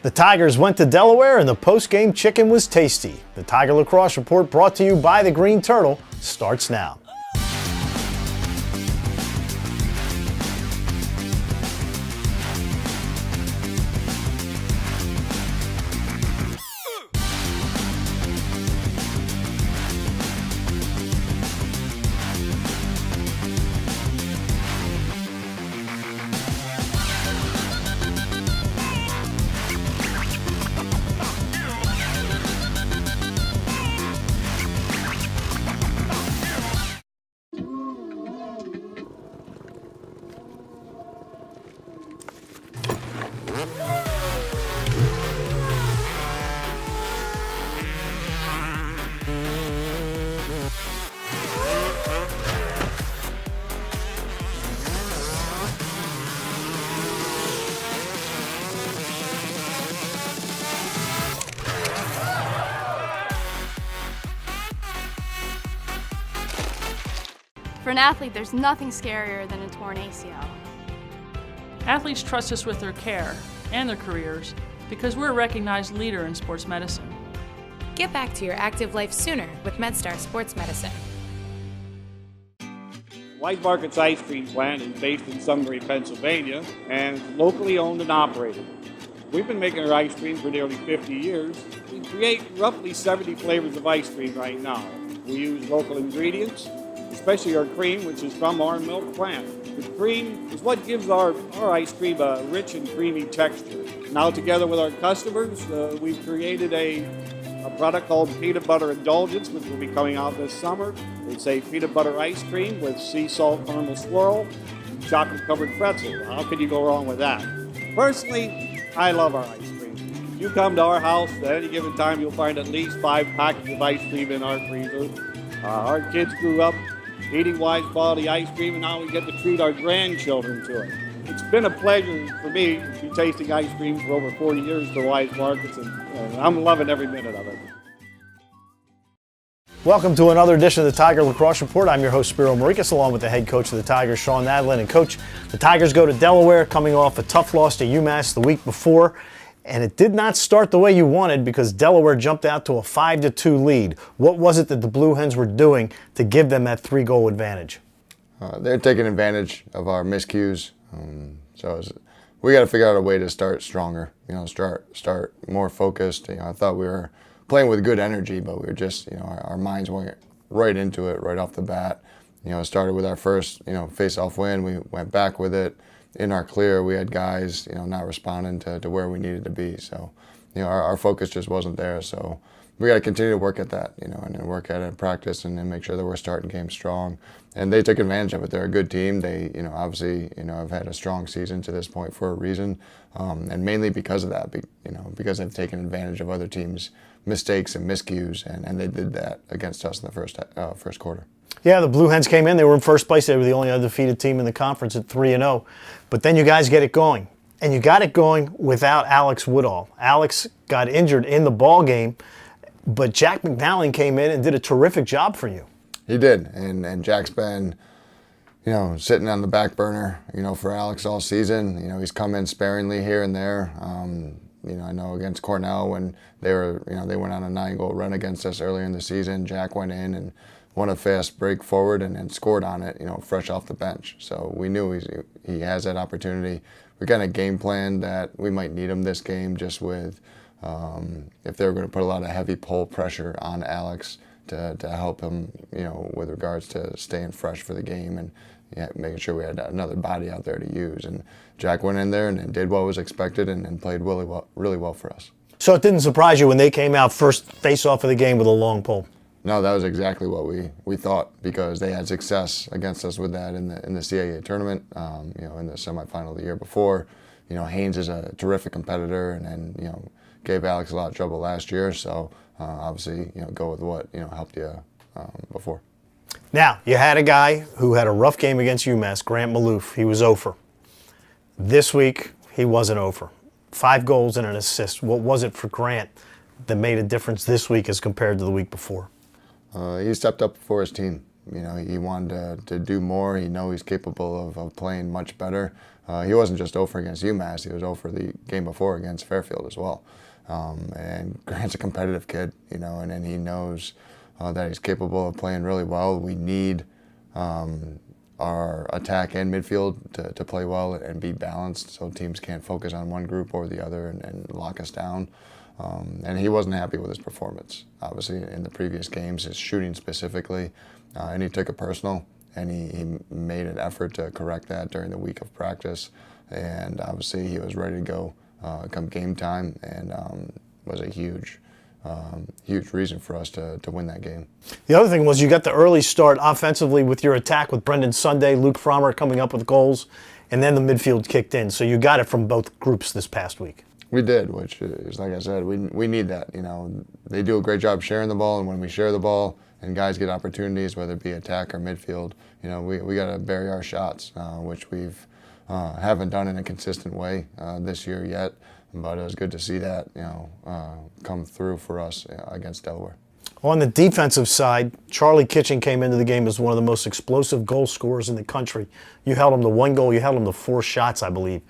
The Tigers went to Delaware and the post-game chicken was tasty. The Tiger Lacrosse Report, brought to you by the Green Turtle, starts now. For an athlete, there's nothing scarier than a torn ACL. Athletes trust us with their care and their careers because we're a recognized leader in sports medicine. Get back to your active life sooner with MedStar Sports Medicine. Wise Market's ice cream plant is based in Sunbury, Pennsylvania, and is locally owned and operated. We've been making our ice cream for nearly 50 years. We create roughly 70 flavors of ice cream right now. We use local ingredients, especially our cream, which is from our milk plant. The cream is what gives our ice cream a rich and creamy texture. Now, together with our customers, we've created a product called Peanut Butter Indulgence, which will be coming out this summer. It's a peanut butter ice cream with sea salt caramel swirl and chocolate-covered pretzel. How could you go wrong with that? Personally, I love our ice cream. If you come to our house at any given time, you'll find at least 5 packets of ice cream in our freezer. Our kids grew up eating Wise quality ice cream, and now we get to treat our grandchildren to it. It's been a pleasure for me to be tasting ice cream for over 40 years for Wise Markets, and I'm loving every minute of it. Welcome to another edition of the Tiger Lacrosse Report. I'm your host, Spiro Morekas, along with the head coach of the Tigers, Shawn Nadelen. And Coach, the Tigers go to Delaware, coming off a tough loss to UMass the week before. And it did not start the way you wanted because Delaware jumped out to a 5-2 lead. What was it that the Blue Hens were doing to give them that 3-goal advantage? They're taking advantage of our miscues. We got to figure out a way to start stronger. Start more focused. I thought we were playing with good energy, but we were just, our minds went right into it right off the bat. It started with our first, face-off win. We went back with it. In our clear, we had guys, not responding to where we needed to be. So, our focus just wasn't there. So we got to continue to work at that, and then work at it in practice and then make sure that we're starting games strong. And they took advantage of it. They're a good team. They, obviously, have had a strong season to this point for a reason, and mainly because of that, because they've taken advantage of other teams' mistakes and miscues, and they did that against us in the first quarter. Yeah, the Blue Hens came in. They were in first place. They were the only undefeated team in the conference at 3-0. But then you guys get it going. And you got it going without Alex Woodall. Alex got injured in the ball game, but Jack McNally came in and did a terrific job for you. He did. And Jack's been, sitting on the back burner, for Alex all season. He's come in sparingly here and there. I know against Cornell when they were, they went on a 9-goal run against us earlier in the season. Jack went in and won a fast break forward and scored on it, fresh off the bench. So we knew he has that opportunity. We got a game plan that we might need him this game just with if they were going to put a lot of heavy pull pressure on Alex to help him, with regards to staying fresh for the game and making sure we had another body out there to use. And Jack went in there and did what was expected and played really well for us. So it didn't surprise you when they came out first face-off of the game with a long pole? No, that was exactly what we thought because they had success against us with that in the CAA tournament, in the semifinal the year before. Haynes is a terrific competitor and gave Alex a lot of trouble last year. So obviously, go with what, helped you before. Now, you had a guy who had a rough game against UMass, Grant Maloof. He was 0 This week, he wasn't 0 5 goals and an assist. What was it for Grant that made a difference this week as compared to the week before? He stepped up for his team. You know, he wanted to do more. He knows he's capable of playing much better. He wasn't just 0 for against UMass. He was 0 for the game before against Fairfield as well. And Grant's a competitive kid, you know, and he knows that he's capable of playing really well. We need our attack and midfield to play well and be balanced, so teams can't focus on one group or the other and lock us down. And he wasn't happy with his performance, obviously, in the previous games, his shooting specifically, and he took it personal, and he made an effort to correct that during the week of practice, and obviously he was ready to go come game time, and was a huge reason for us to win that game. The other thing was you got the early start offensively with your attack with Brendan Sunday, Luke Frommer coming up with goals, and then the midfield kicked in. So you got it from both groups this past week. We did, which is, like I said, we need that. You know, they do a great job sharing the ball, and when we share the ball and guys get opportunities, whether it be attack or midfield, you know, we got to bury our shots, which we've haven't done in a consistent way this year yet. But it was good to see that, you know, come through for us against Delaware. On the defensive side, Charlie Kitchen came into the game as one of the most explosive goal scorers in the country. You held him to 1 goal. You held him to 4 shots, I believe.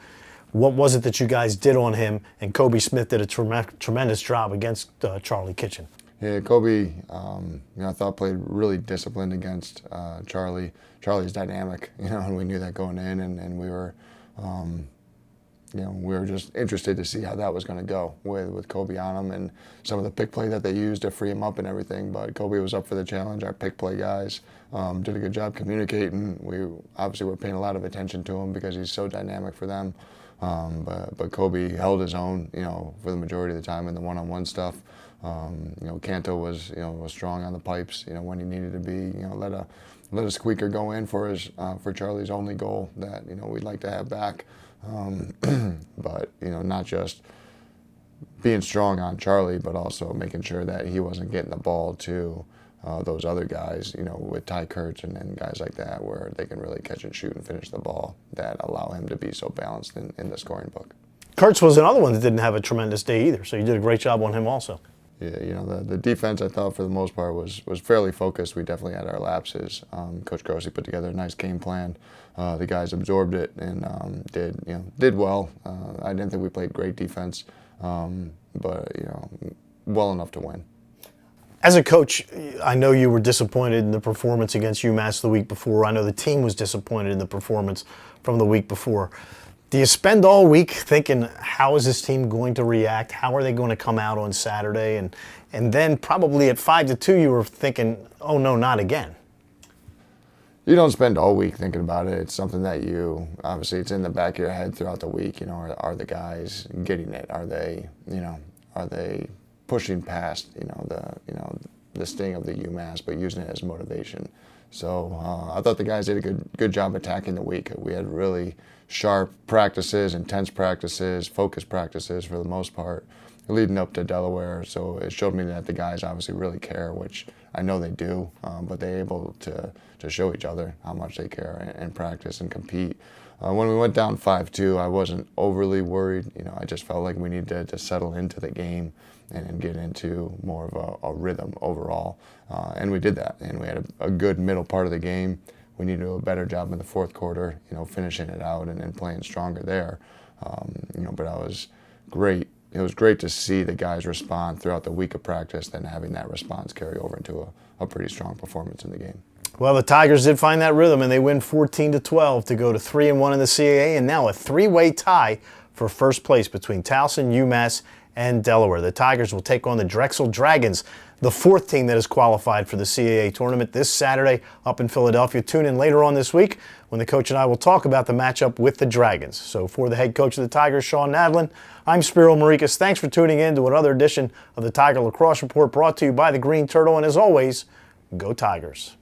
What was it that you guys did on him? And Kobe Smith did a tremendous job against Charlie Kitchen. Yeah, Kobe, you know, I thought played really disciplined against Charlie. Charlie's dynamic, you know, and we knew that going in, and we were, you know, we were just interested to see how that was going to go with Kobe on him and some of the pick play that they used to free him up and everything. But Kobe was up for the challenge. Our pick play guys did a good job communicating. We obviously were paying a lot of attention to him because he's so dynamic for them. But Kobe held his own, you know, for the majority of the time in the one-on-one stuff. You know, Canto was strong on the pipes, you know, when he needed to be. You know, let a squeaker go in for Charlie's only goal that, you know, we'd like to have back. But, you know, not just being strong on Charlie, but also making sure that he wasn't getting the ball to those other guys, you know, with Ty Kurtz and guys like that, where they can really catch and shoot and finish the ball, that allow him to be so balanced in the scoring book. Kurtz was another one that didn't have a tremendous day either, so you did a great job on him also. Yeah, you know, the defense, I thought, for the most part, was fairly focused. We definitely had our lapses. Coach Grossi put together a nice game plan. The guys absorbed it and did well. I didn't think we played great defense, but, you know, well enough to win. As a coach, I know you were disappointed in the performance against UMass the week before. I know the team was disappointed in the performance from the week before. Do you spend all week thinking, how is this team going to react? How are they going to come out on Saturday? And then probably at 5-2, you were thinking, oh no, not again. You don't spend all week thinking about it. It's something that obviously it's in the back of your head throughout the week. You know, are the guys getting it? Are they pushing past, the sting of the UMass, but using it as motivation? So I thought the guys did a good job attacking the week. We had really sharp practices, intense practices, focused practices for the most part, leading up to Delaware. So it showed me that the guys obviously really care, which I know they do, but they're able to show each other how much they care and practice and compete. When we went down 5-2, I wasn't overly worried. You know, I just felt like we needed to settle into the game and get into more of a rhythm overall. And we did that, and we had a good middle part of the game. We need to do a better job in the fourth quarter, you know, finishing it out and playing stronger there. But I was great. It was great to see the guys respond throughout the week of practice, then having that response carry over into a pretty strong performance in the game. Well, the Tigers did find that rhythm, and they win 14-12 to go to 3-1 in the CAA, and now a 3-way tie for first place between Towson, UMass, and Delaware. The Tigers will take on the Drexel Dragons, the 4th team that has qualified for the CAA tournament this Saturday up in Philadelphia. Tune in later on this week when the coach and I will talk about the matchup with the Dragons. So for the head coach of the Tigers, Shawn Nadelen, I'm Spiro Morekas. Thanks for tuning in to another edition of the Tiger Lacrosse Report, brought to you by the Green Turtle. And as always, go Tigers.